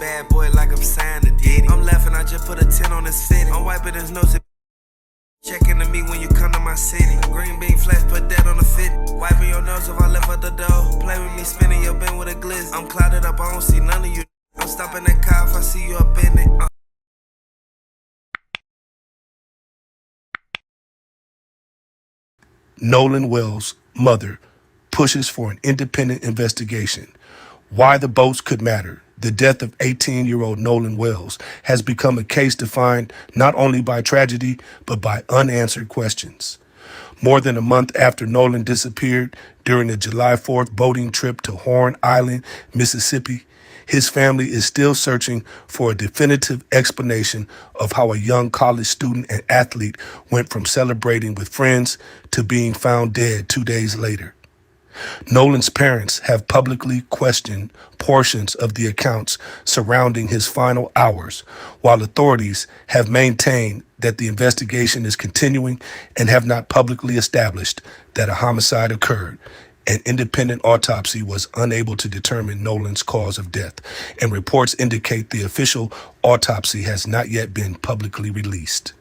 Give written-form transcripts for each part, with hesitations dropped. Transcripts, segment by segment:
bad boy like I'm signed to Diddy. I'm laughing, I just put a 10 on his fitting. I'm wiping his nose. Checking to me when you come to my city. Green bean flash, put that on the fit. Wiping your nose if I left out the door. Play with me, spinning your bin with a glitz. I'm clouded up, I don't see none of you. I'm stopping that car if I see you up in it. Nolan Wells' mother pushes for an independent investigation. Why the boats could matter. The death of 18-year-old Nolan Wells has become a case defined not only by tragedy, but by unanswered questions. More than a month after Nolan disappeared during a July 4th boating trip to Horn Island, Mississippi, his family is still searching for a definitive explanation of how a young college student and athlete went from celebrating with friends to being found dead 2 days later. Nolan's parents have publicly questioned portions of the accounts surrounding his final hours, while authorities have maintained that the investigation is continuing and have not publicly established that a homicide occurred. An independent autopsy was unable to determine Nolan's cause of death, and reports indicate the official autopsy has not yet been publicly released.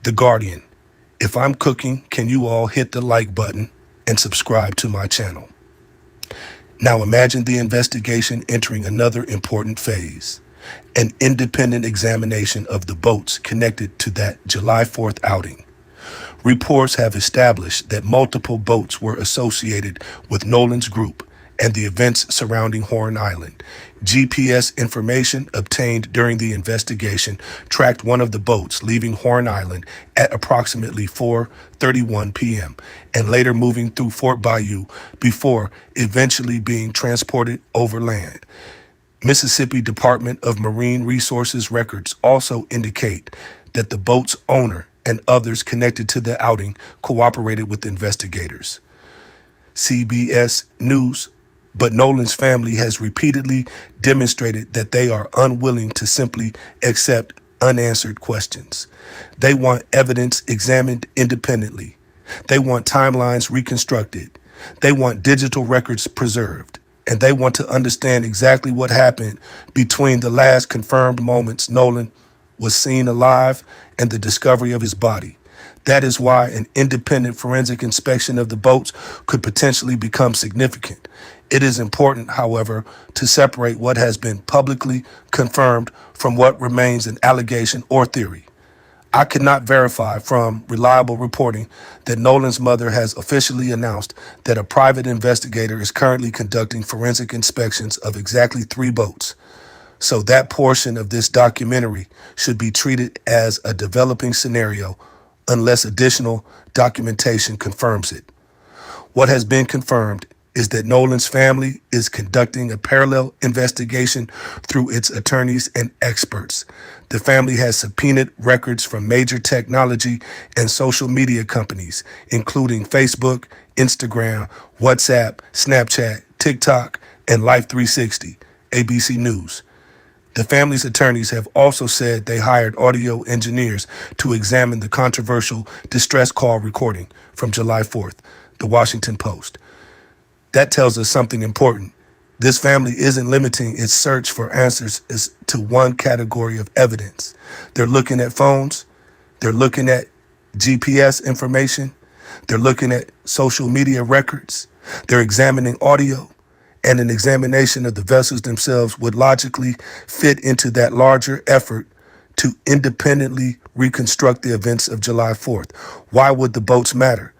The Guardian. If I'm cooking, can you all hit the like button and subscribe to my channel? Now imagine the investigation entering another important phase, an independent examination of the boats connected to that July 4th outing. Reports have established that multiple boats were associated with Nolan's group and the events surrounding Horn Island. GPS information obtained during the investigation tracked one of the boats leaving Horn Island at approximately 4:31 p.m. and later moving through Fort Bayou before eventually being transported overland. Mississippi Department of Marine Resources records also indicate that the boat's owner and others connected to the outing cooperated with investigators. CBS News. But Nolan's family has repeatedly demonstrated that they are unwilling to simply accept unanswered questions. They want evidence examined independently. They want timelines reconstructed. They want digital records preserved. And they want to understand exactly what happened between the last confirmed moments Nolan was seen alive and the discovery of his body. That is why an independent forensic inspection of the boats could potentially become significant. It is important, however, to separate what has been publicly confirmed from what remains an allegation or theory. I cannot verify from reliable reporting that Nolan's mother has officially announced that a private investigator is currently conducting forensic inspections of exactly 3 boats. So that portion of this documentary should be treated as a developing scenario unless additional documentation confirms it. What has been confirmed is that Nolan's family is conducting a parallel investigation through its attorneys and experts. The family has subpoenaed records from major technology and social media companies, including Facebook, Instagram, WhatsApp, Snapchat, TikTok, and Life360, ABC News. The family's attorneys have also said they hired audio engineers to examine the controversial distress call recording from July 4th, the Washington Post. That tells us something important. This family isn't limiting its search for answers to one category of evidence. They're looking at phones. They're looking at GPS information. They're looking at social media records. They're examining audio. And an examination of the vessels themselves would logically fit into that larger effort to independently reconstruct the events of July 4th. Why would the boats matter?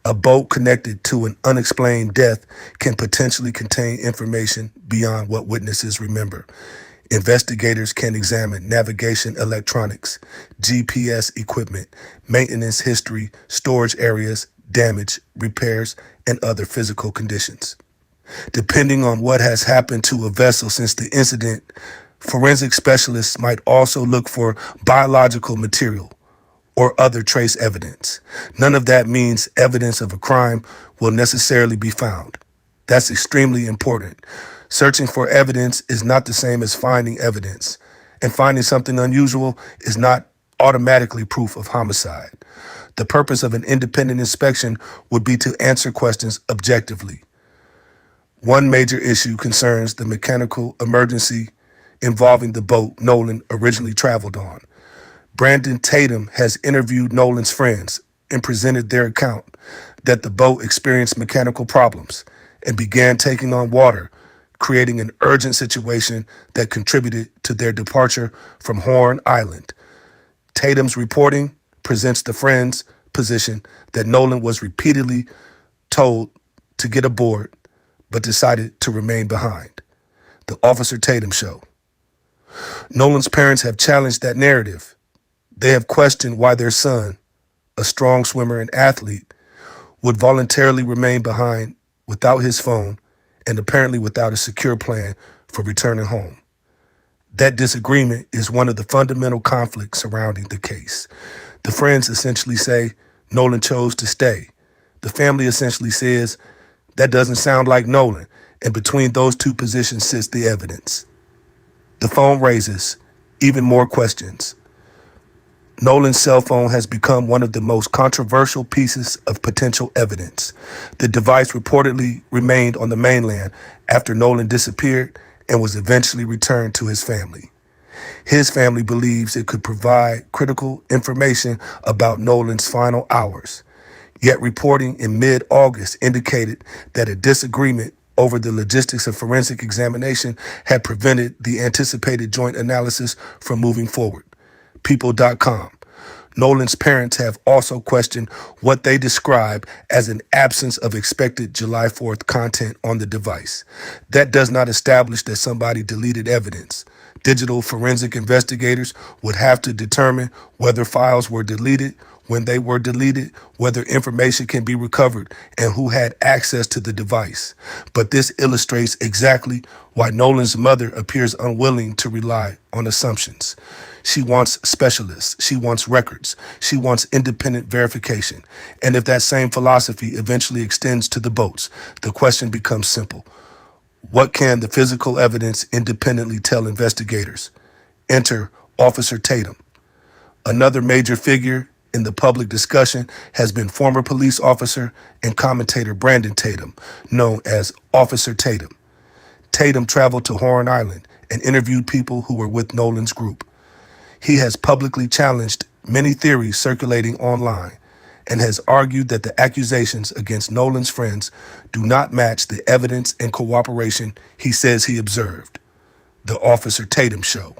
A boat connected to an unexplained death can potentially contain information beyond what witnesses remember. Investigators can examine navigation electronics, GPS equipment, maintenance history, storage areas, damage, repairs, and other physical conditions. Depending on what has happened to a vessel since the incident, forensic specialists might also look for biological material or other trace evidence. None of that means evidence of a crime will necessarily be found. That's extremely important. Searching for evidence is not the same as finding evidence, and finding something unusual is not automatically proof of homicide. The purpose of an independent inspection would be to answer questions objectively. One major issue concerns the mechanical emergency involving the boat Nolan originally traveled on. Brandon Tatum has interviewed Nolan's friends and presented their account that the boat experienced mechanical problems and began taking on water, creating an urgent situation that contributed to their departure from Horn Island. Tatum's reporting presents the friends' position that Nolan was repeatedly told to get aboard, but decided to remain behind. The Officer Tatum Show. Nolan's parents have challenged that narrative. They have questioned why their son, a strong swimmer and athlete, would voluntarily remain behind without his phone and apparently without a secure plan for returning home. That disagreement is one of the fundamental conflicts surrounding the case. The friends essentially say Nolan chose to stay. The family essentially says that doesn't sound like Nolan, and between those two positions sits the evidence. The phone raises even more questions. Nolan's cell phone has become one of the most controversial pieces of potential evidence. The device reportedly remained on the mainland after Nolan disappeared and was eventually returned to his family. His family believes it could provide critical information about Nolan's final hours. Yet reporting in mid-August indicated that a disagreement over the logistics of forensic examination had prevented the anticipated joint analysis from moving forward. People.com. Nolan's parents have also questioned what they describe as an absence of expected July 4th content on the device. That does not establish that somebody deleted evidence. Digital forensic investigators would have to determine whether files were deleted, when they were deleted, whether information can be recovered, and who had access to the device. But this illustrates exactly why Nolan's mother appears unwilling to rely on assumptions. She wants specialists. She wants records. She wants independent verification. And if that same philosophy eventually extends to the boats, the question becomes simple. What can the physical evidence independently tell investigators? Enter Officer Tatum. Another major figure in the public discussion has been former police officer and commentator Brandon Tatum, known as Officer Tatum. Tatum traveled to Horn Island and interviewed people who were with Nolan's group. He has publicly challenged many theories circulating online and has argued that the accusations against Nolan's friends do not match the evidence and cooperation he says he observed. The Officer Tatum Show.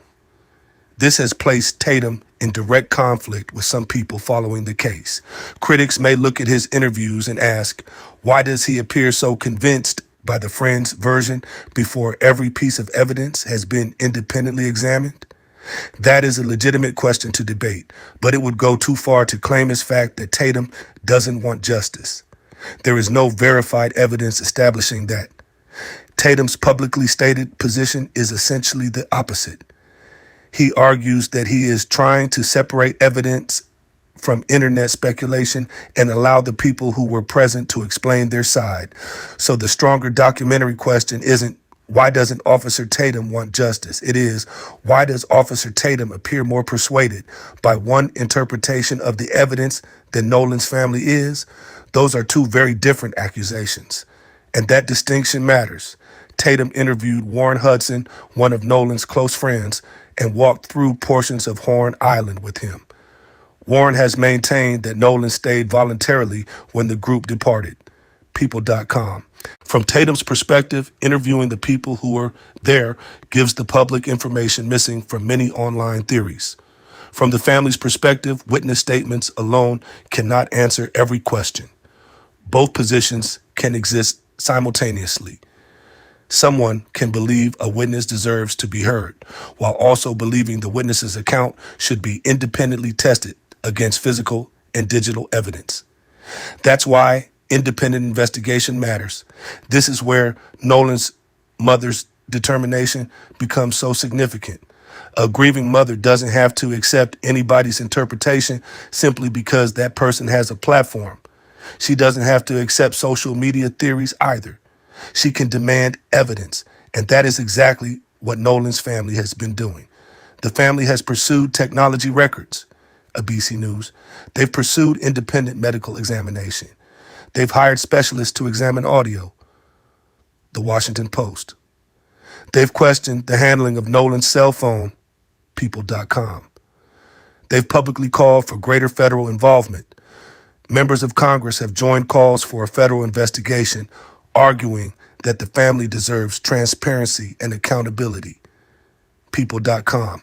This has placed Tatum in direct conflict with some people following the case. Critics may look at his interviews and ask, why does he appear so convinced by the friend's version before every piece of evidence has been independently examined? That is a legitimate question to debate, but it would go too far to claim as fact that Tatum doesn't want justice. There is no verified evidence establishing that. Tatum's publicly stated position is essentially the opposite. He argues that he is trying to separate evidence from internet speculation and allow the people who were present to explain their side. So the stronger documentary question isn't, why doesn't Officer Tatum want justice? It is, why does Officer Tatum appear more persuaded by one interpretation of the evidence than Nolan's family is? Those are two very different accusations. And that distinction matters. Tatum interviewed Warren Hudson, one of Nolan's close friends, and walked through portions of Horn Island with him. Warren has maintained that Nolan stayed voluntarily when the group departed. People.com. From Tatum's perspective, interviewing the people who were there gives the public information missing from many online theories. From the family's perspective, witness statements alone cannot answer every question. Both positions can exist simultaneously. Someone can believe a witness deserves to be heard, while also believing the witness's account should be independently tested against physical and digital evidence. That's why independent investigation matters. This is where Nolan's mother's determination becomes so significant. A grieving mother doesn't have to accept anybody's interpretation simply because that person has a platform. She doesn't have to accept social media theories either. She can demand evidence, and that is exactly what Nolan's family has been doing. The family has pursued technology records, ABC News. They've pursued independent medical examination. They've hired specialists to examine audio, The Washington Post. They've questioned the handling of Nolan's cell phone, People.com. They've publicly called for greater federal involvement. Members of Congress have joined calls for a federal investigation, arguing that the family deserves transparency and accountability. People.com.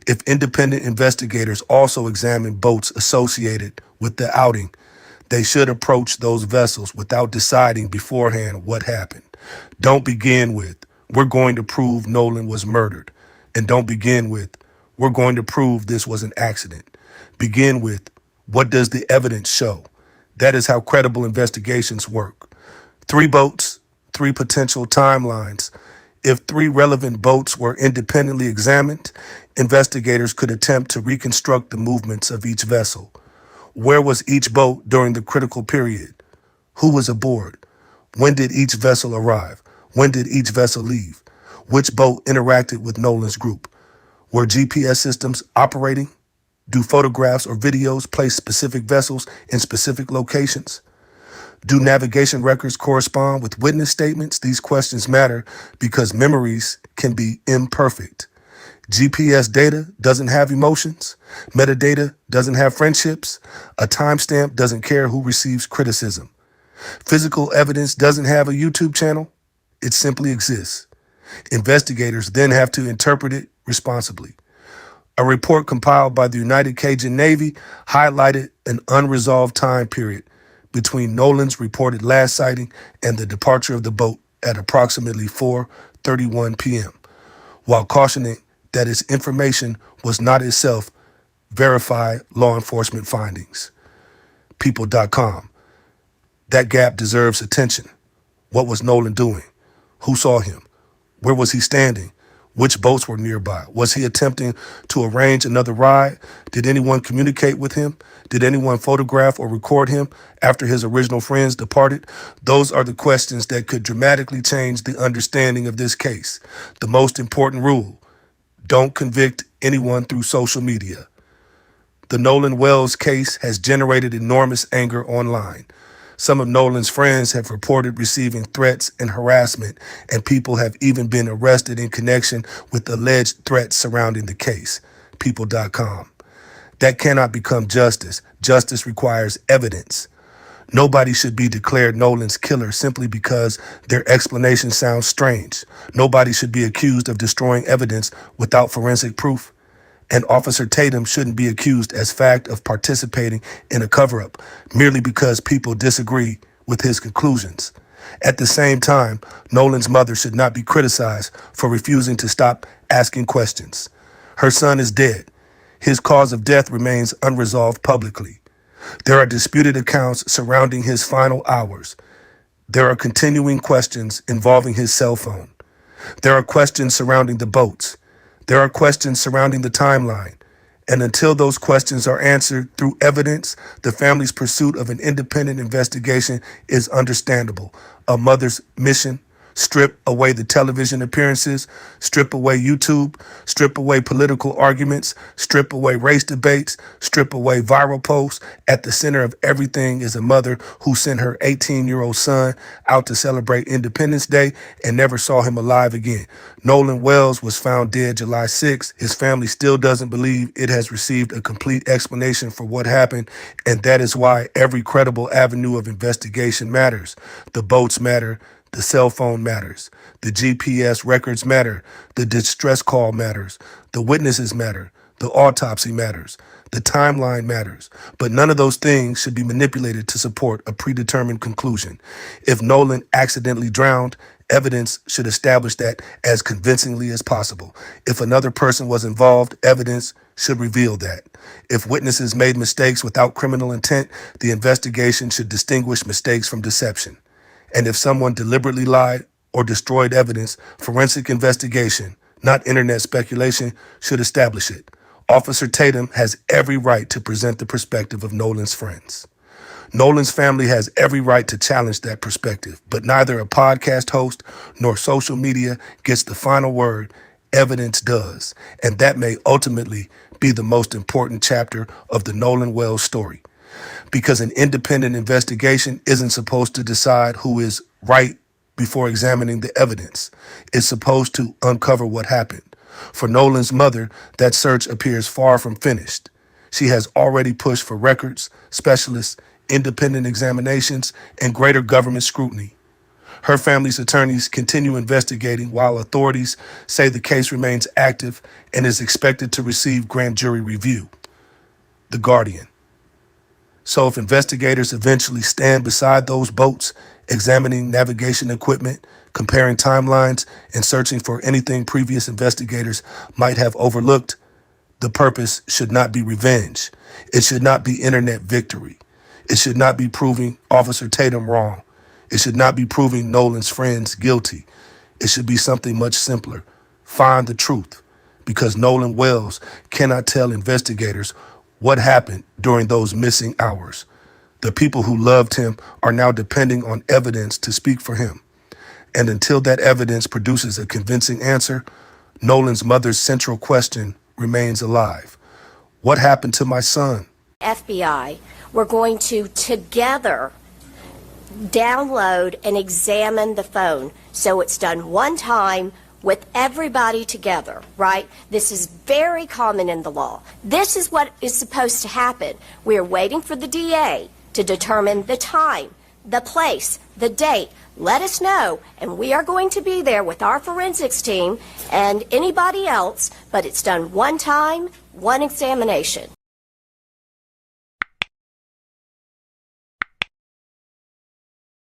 If independent investigators also examine boats associated with the outing, they should approach those vessels without deciding beforehand what happened. Don't begin with, we're going to prove Nolan was murdered. And don't begin with, we're going to prove this was an accident. Begin with, what does the evidence show? That is how credible investigations work. 3 boats, 3 potential timelines. If 3 relevant boats were independently examined, investigators could attempt to reconstruct the movements of each vessel. Where was each boat during the critical period? Who was aboard? When did each vessel arrive? When did each vessel leave? Which boat interacted with Nolan's group? Were GPS systems operating? Do photographs or videos place specific vessels in specific locations? Do navigation records correspond with witness statements? These questions matter because memories can be imperfect. GPS data doesn't have emotions. Metadata doesn't have friendships. A timestamp doesn't care who receives criticism. Physical evidence doesn't have a YouTube channel. It simply exists. Investigators then have to interpret it responsibly. A report compiled by the United Cajun Navy highlighted an unresolved time period between Nolan's reported last sighting and the departure of the boat at approximately 4:31 p.m., while cautioning that its information was not itself verified law enforcement findings. People.com. That gap deserves attention. What was Nolan doing? Who saw him? Where was he standing? Which boats were nearby? Was he attempting to arrange another ride? Did anyone communicate with him? Did anyone photograph or record him after his original friends departed? Those are the questions that could dramatically change the understanding of this case. The most important rule: don't convict anyone through social media. The Nolan Wells case has generated enormous anger online. Some of Nolan's friends have reported receiving threats and harassment, and people have even been arrested in connection with alleged threats surrounding the case. People.com. That cannot become justice. Justice requires evidence. Nobody should be declared Nolan's killer simply because their explanation sounds strange. Nobody should be accused of destroying evidence without forensic proof. And Officer Tatum shouldn't be accused as fact of participating in a cover-up merely because people disagree with his conclusions. At the same time, Nolan's mother should not be criticized for refusing to stop asking questions. Her son is dead. His cause of death remains unresolved publicly. There are disputed accounts surrounding his final hours. There are continuing questions involving his cell phone. There are questions surrounding the boats. There are questions surrounding the timeline. And until those questions are answered through evidence, the family's pursuit of an independent investigation is understandable. A mother's mission: strip away the television appearances, strip away YouTube, strip away political arguments, strip away race debates, strip away viral posts. At the center of everything is a mother who sent her 18-year-old son out to celebrate Independence Day and never saw him alive again. Nolan Wells was found dead July 6th. His family still doesn't believe it has received a complete explanation for what happened, and that is why every credible avenue of investigation matters. The boats matter. The cell phone matters. The GPS records matter. The distress call matters. The witnesses matter. The autopsy matters. The timeline matters. But none of those things should be manipulated to support a predetermined conclusion. If Nolan accidentally drowned, evidence should establish that as convincingly as possible. If another person was involved, evidence should reveal that. If witnesses made mistakes without criminal intent, the investigation should distinguish mistakes from deception. And if someone deliberately lied or destroyed evidence, forensic investigation, not internet speculation, should establish it. Officer Tatum has every right to present the perspective of Nolan's friends. Nolan's family has every right to challenge that perspective, but neither a podcast host nor social media gets the final word. Evidence does, and that may ultimately be the most important chapter of the Nolan Wells story. Because an independent investigation isn't supposed to decide who is right before examining the evidence. It's supposed to uncover what happened. For Nolan's mother, that search appears far from finished. She has already pushed for records, specialists, independent examinations, and greater government scrutiny. Her family's attorneys continue investigating while authorities say the case remains active and is expected to receive grand jury review. The Guardian. So if investigators eventually stand beside those boats, examining navigation equipment, comparing timelines, and searching for anything previous investigators might have overlooked, the purpose should not be revenge. It should not be internet victory. It should not be proving Officer Tatum wrong. It should not be proving Nolan's friends guilty. It should be something much simpler. Find the truth. Because Nolan Wells cannot tell investigators what happened during those missing hours. The people who loved him are now depending on evidence to speak for him. And until that evidence produces a convincing answer, Nolan's mother's central question remains alive. What happened to my son? FBI, we're going to together download and examine the phone. So it's done one time with everybody together, right? This is very common in the law. This is what is supposed to happen. We're waiting for the DA to determine the time, the place, the date. Let us know, and we are going to be there with our forensics team and anybody else, but it's done one time, one examination.